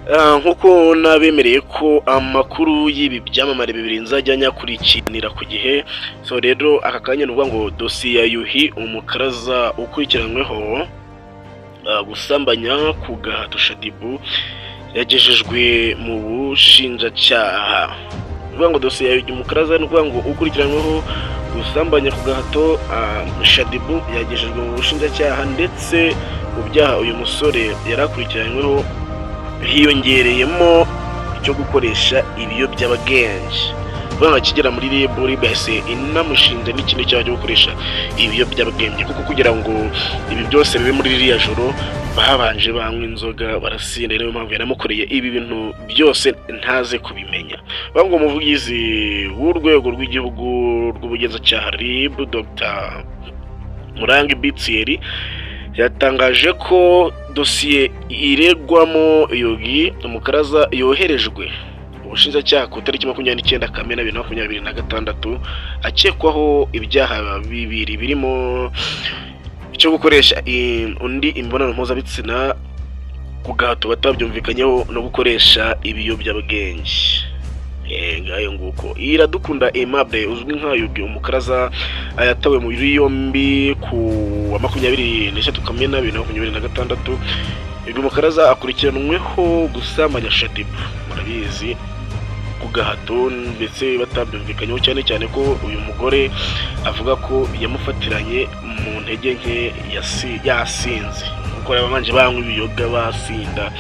Nk'uko nabemereye ko amakuru y'ibi byamamare bibiri nzajya nyakurikiranira ku gihe, so rero aka kanya ni ukuvuga ngo dosiye ya Yuhi umukaraza ukurikiranyweho gusambanya ku gahato Shadibu yagejejwe mu bushinjacyaha. Ni ukuvuga ngo dosiye ya Yuhi umukaraza ni ukuvuga ngo ukurikiranyweho gusambanya ku gahato Shadibu yagejejwe mu bushinjacyaha, ndetse mu byaha uyu musore yari akurikiranyweho hiyongereyemo icyo gukoresha ibiyobyabwenge. Banga kigera muri RIB yahise inamushinja n'ikindi cyaha cyo gukoresha ibiyobyabwenge, kuko kugira ngo ibi byose bibe muri ririya joro babanje banywa inzoga barasinda, niyo mpamvu yanamukoreye ibi bintu byose ntaze kubimenya. Banga umuvugizi w'urwego rw'igihugu rw'ubugenzacyaha RIB Dr Murangi Bitseri yatangaje ko dosiye iregwamo Yuhi umukaraza yoherejwe ubushinjacyaha ku itariki 29 Kamena 2026 akekwaho ibyaha bibiri birimo icyo gukoresha undi imibonano mpuzabitsina ku gahato batabyumvikanyeho no gukoresha ibiyobyabwenge. Ngayo nguko Iradukunda Aimable uzwi nka Yuhi umukaraza yatawe mu yombi ku wa 23 Kamena 2026. Yuhi umukaraza akurikiranweho gusambanya Shadibu, murabizi, ku gahato ndetse batabyumvikanyeho, cyane cyane ko uyu mugore avuga ko yamufatiranye mu ntege nke yasinze, kuko yabanje banywa ibiyoga basinda.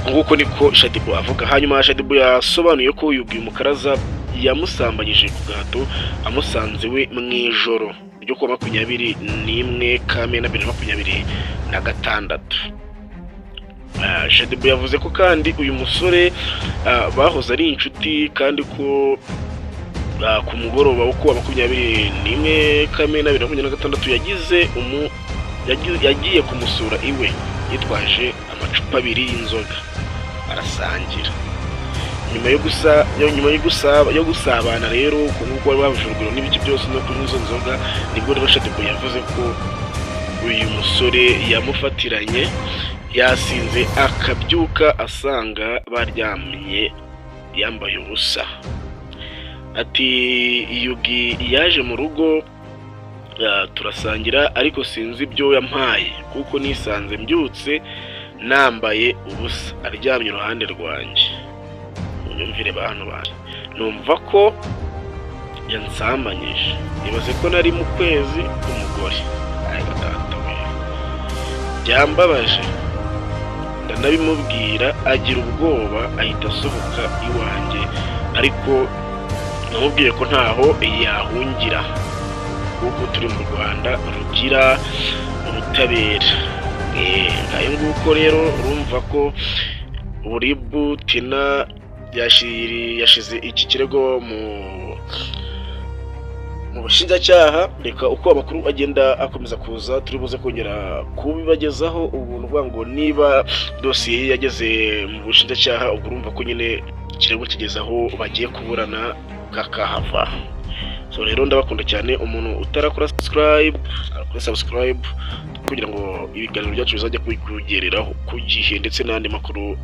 Nguko niko Shadibu avuga. Hanyuma Shadibu yasobanuye ko Yuhi umukaraza yamusambanyije ku gahato amusanze we mu ijoro ryo ku 21 Kamena 2026. Shadibu yavuze ko kandi uyu musore bahoze ari inshuti, kandi ko ku mugoroba wo ku 21 Kamena 2026 yagiye kumusura iwe yitwaje amacupa 2 y'inzoga arasangira. Nyuma yo gusabana rero kuko babujurugiro n'ibiki byose no kunywa izo nzoga, nibwo rero Shadibu yavuze ko uyu musore yamufatiranye yasinze akabyuka asanga baryamye yambaye ubusa. Ati Yuhi yaje mu rugo turasangira, ariko sinzi ibyo yampaye kuko nisanze mbyutse nambaye ubusa aryamye iruhande rwanjye. Unyumvire bantu banje, numva ko yansambanyije, nibaze ko nari mu kwezi k'umugore. Byambabaje ndanabimubwira, agira ubwoba ahita asohoka iwanjye, ariko namubwiye ko ntaho yahungira kuko turi mu Rwanda rugira ubutabera. Ngayo nguko rero urumva ko RIB Tina yashize iki kirego mu bushinjacyaha. Reka uko amakuru agenda akomeza kuza turi buze kongera kubibagezaho. Ubu nuvuga ngo niba dosiye yageze mu bushinjacyaha, ubwo urumva ko nyine ikirego kigeze aho bagiye kuburana kakahava. So rero ndabakunda cyane, umuntu utarakora subscribe kugira ngo ibiganiro byacu bizajya kugereraho ku gihe, ndetse n'andi makuru